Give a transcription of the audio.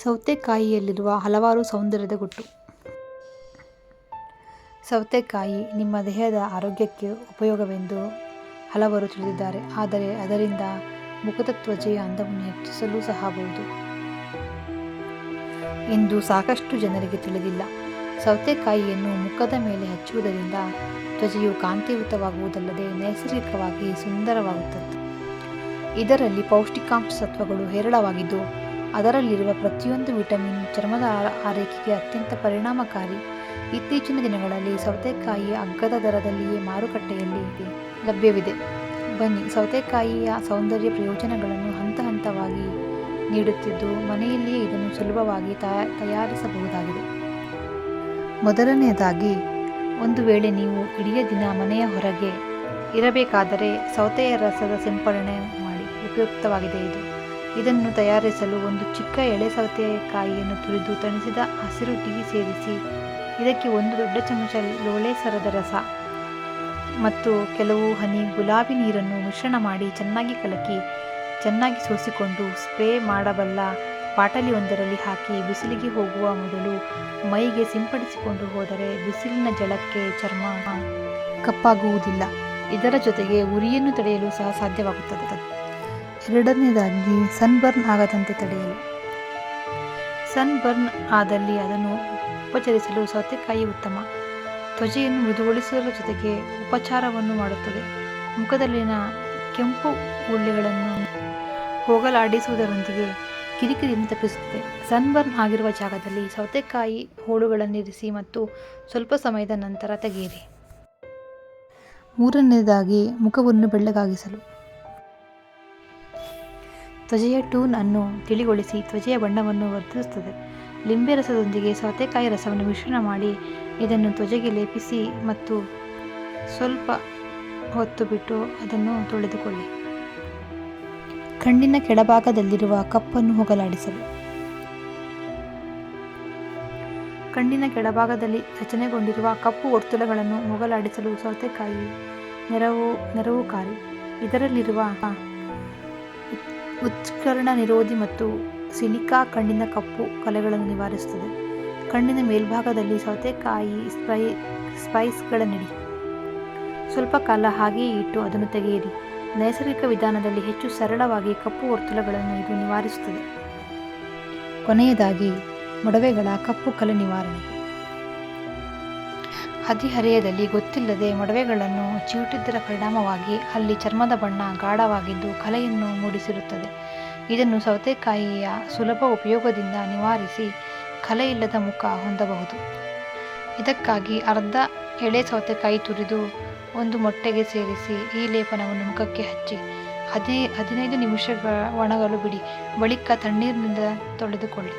ಸೌತೆಕಾಯಿಯಲ್ಲಿರುವ ಹಲವಾರು ಸೌಂದರ್ಯದ ಗುಟ್ಟು. ಸೌತೆಕಾಯಿ ನಿಮ್ಮ ದೇಹದ ಆರೋಗ್ಯಕ್ಕೆ ಉಪಯೋಗವೆಂದು ಹಲವರು ತಿಳಿದಿದ್ದಾರೆ. ಆದರೆ ಅದರಿಂದ ಮುಖದ ತ್ವಚೆಯ ಅಂದವನ್ನು ಹೆಚ್ಚಿಸಲು ಸಹಬಹುದು ಎಂದು ಸಾಕಷ್ಟು ಜನರಿಗೆ ತಿಳಿದಿಲ್ಲ. ಸೌತೆಕಾಯಿಯನ್ನು ಮುಖದ ಮೇಲೆ ಹಚ್ಚುವುದರಿಂದ ತ್ವಚೆಯು ಕಾಂತಿಯುತವಾಗುವುದಲ್ಲದೆ ನೈಸರ್ಗಿಕವಾಗಿ ಸುಂದರವಾಗುತ್ತದೆ. ಇದರಲ್ಲಿ ಪೌಷ್ಟಿಕಾಂಶ ಸತ್ವಗಳು ಹೇರಳವಾಗಿದ್ದು ಅದರಲ್ಲಿರುವ ಪ್ರತಿಯೊಂದು ವಿಟಮಿನ್ ಚರ್ಮದ ಆರೈಕೆಗೆ ಅತ್ಯಂತ ಪರಿಣಾಮಕಾರಿ. ಇತ್ತೀಚಿನ ದಿನಗಳಲ್ಲಿ ಸೌತೆಕಾಯಿ ಅಗ್ಗದ ದರದಲ್ಲಿಯೇ ಮಾರುಕಟ್ಟೆಯಲ್ಲಿ ಲಭ್ಯವಿದೆ. ಬನ್ನಿ, ಸೌತೆಕಾಯಿಯ ಸೌಂದರ್ಯ ಪ್ರಯೋಜನಗಳನ್ನು ಹಂತ ಹಂತವಾಗಿ ನೀಡುತ್ತಿದ್ದು ಮನೆಯಲ್ಲಿಯೇ ಇದನ್ನು ಸುಲಭವಾಗಿ ತಯಾರಿಸಬಹುದಾಗಿದೆ. ಮೊದಲನೆಯದಾಗಿ, ಒಂದು ವೇಳೆ ನೀವು ಇಡೀ ದಿನ ಮನೆಯ ಹೊರಗೆ ಇರಬೇಕಾದರೆ ಸೌತೆಯ ರಸದ ಸಿಂಪಡಣೆ ಮಾಡಿ. ಉಪಯುಕ್ತವಾಗಿದೆ ಇದನ್ನು ತಯಾರಿಸಲು ಒಂದು ಚಿಕ್ಕ ಎಳೆ ಸೌತೆಕಾಯಿಯನ್ನು ತುರಿದು ತಣಿಸಿದ ಹಸಿರು ಟೀ ಸೇರಿಸಿ ಇದಕ್ಕೆ 1 ದೊಡ್ಡ ಚಮಚ ಲೋಳೆಸರದ ರಸ ಮತ್ತು ಕೆಲವು ಹನಿ ಗುಲಾಬಿ ನೀರನ್ನು ಮಿಶ್ರಣ ಮಾಡಿ ಚೆನ್ನಾಗಿ ಕಲಕಿ ಚೆನ್ನಾಗಿ ಸೋಸಿಕೊಂಡು ಸ್ಪ್ರೇ ಮಾಡಬಲ್ಲ ಬಾಟಲಿಯೊಂದರಲ್ಲಿ ಹಾಕಿ ಬಿಸಿಲಿಗೆ ಹೋಗುವ ಮೊದಲು ಮೈಗೆ ಸಿಂಪಡಿಸಿಕೊಂಡು ಹೋದರೆ ಬಿಸಿಲಿನ ಝಳಕ್ಕೆ ಚರ್ಮ ಕಪ್ಪಾಗುವುದಿಲ್ಲ. ಇದರ ಜೊತೆಗೆ ಉರಿಯನ್ನು ತಡೆಯಲು ಸಹ ಸಾಧ್ಯವಾಗುತ್ತದೆ. ಎರಡನೇದಾಗಿ, ಸನ್ಬರ್ನ್ ಆಗದಂತೆ ತಡೆಯಲು. ಸನ್ಬರ್ನ್ ಆದಲ್ಲಿ ಅದನ್ನು ಉಪಚರಿಸಲು ಸೌತೆಕಾಯಿ ಉತ್ತಮ. ತ್ವಚೆಯನ್ನು ಮೃದುಗೊಳಿಸುವ ಜೊತೆಗೆ ಉಪಚಾರವನ್ನು ಮಾಡುತ್ತದೆ. ಮುಖದಲ್ಲಿನ ಕೆಂಪು ಗುಳ್ಳೆಗಳನ್ನು ಹೋಗಲಾಡಿಸುವುದರೊಂದಿಗೆ ಕಿರಿಕಿರಿಯನ್ನು ತಪ್ಪಿಸುತ್ತದೆ. ಸನ್ಬರ್ನ್ ಆಗಿರುವ ಜಾಗದಲ್ಲಿ ಸೌತೆಕಾಯಿ ಹೋಳುಗಳನ್ನಿರಿಸಿ ಮತ್ತು ಸ್ವಲ್ಪ ಸಮಯದ ನಂತರ ತೆಗೆಯಿರಿ. ಮೂರನೆಯದಾಗಿ, ಮುಖವನ್ನು ಬೆಳ್ಳಗಾಗಿಸಲು. ತ್ವಚೆಯ ಟೋನ್ ಅನ್ನು ತಿಳಿಗೊಳಿಸಿ ತ್ವಚೆಯ ಬಣ್ಣವನ್ನು ವರ್ಧಿಸುತ್ತದೆ. ಲಿಂಬೆ ರಸದೊಂದಿಗೆ ಸೌತೆಕಾಯಿ ರಸವನ್ನು ಮಿಶ್ರಣ ಮಾಡಿ ಇದನ್ನು ತ್ವಚೆಗೆ ಲೇಪಿಸಿ ಮತ್ತು ಸ್ವಲ್ಪ ಹೊತ್ತು ಬಿಟ್ಟು ಅದನ್ನು ತೊಳೆದುಕೊಳ್ಳಿ. ಕಣ್ಣಿನ ಕೆಳಭಾಗದಲ್ಲಿರುವ ಕಪ್ಪನ್ನು ಹೋಗಲಾಡಿಸಲು. ಕಣ್ಣಿನ ಕೆಳಭಾಗದಲ್ಲಿ ರಚನೆಗೊಂಡಿರುವ ಕಪ್ಪು ವರ್ತುಲಗಳನ್ನು ಹೋಗಲಾಡಿಸಲು ಸೌತೆಕಾಯಿ ನೆರವುಕಾರಿ. ಇದರಲ್ಲಿರುವ ಉತ್ಕರ್ಣ ನಿರೋಧಿ ಮತ್ತು ಸಿಲಿಕಾ ಕಣ್ಣಿನ ಕಪ್ಪು ಕಲೆಗಳನ್ನು ನಿವಾರಿಸುತ್ತದೆ. ಕಣ್ಣಿನ ಮೇಲ್ಭಾಗದಲ್ಲಿ ಸೌತೆಕಾಯಿ ಸ್ಪೈಸ್ಗಳನ್ನಿಡಿ. ಸ್ವಲ್ಪ ಕಾಲ ಹಾಗೆಯೇ ಇಟ್ಟು ಅದನ್ನು ತೆಗೆಯಿರಿ. ನೈಸರ್ಗಿಕ ವಿಧಾನದಲ್ಲಿ ಹೆಚ್ಚು ಸರಳವಾಗಿ ಕಪ್ಪು ವರ್ತುಲಗಳನ್ನು ಇದು ನಿವಾರಿಸುತ್ತದೆ. ಕೊನೆಯದಾಗಿ, ಮೊಡವೆಗಳ ಕಪ್ಪು ಕಲೆ ನಿವಾರಣೆ. ಹದಿಹರೆಯದಲ್ಲಿ ಗೊತ್ತಿಲ್ಲದೆ ಮೊಡವೆಗಳನ್ನು ಚಿವುಟಿದ್ದರ ಪರಿಣಾಮವಾಗಿ ಅಲ್ಲಿ ಚರ್ಮದ ಬಣ್ಣ ಗಾಢವಾಗಿದ್ದು ಕಲೆಯನ್ನು ಮೂಡಿಸಿರುತ್ತದೆ. ಇದನ್ನು ಸೌತೆಕಾಯಿಯ ಸುಲಭ ಉಪಯೋಗದಿಂದ ನಿವಾರಿಸಿ ಕಲೆಯಿಲ್ಲದ ಮುಖ ಹೊಂದಬಹುದು. ಇದಕ್ಕಾಗಿ ಅರ್ಧ ಎಳೆ ಸೌತೆಕಾಯಿ ತುರಿದು ಒಂದು ಮೊಟ್ಟೆಗೆ ಸೇರಿಸಿ ಈ ಲೇಪನವನ್ನು ಮುಖಕ್ಕೆ ಹಚ್ಚಿ 15 ನಿಮಿಷ ಒಣಗಲು ಬಿಡಿ. ಬಳಿಕ ತಣ್ಣೀರಿನಿಂದ ತೊಳೆದುಕೊಳ್ಳಿ.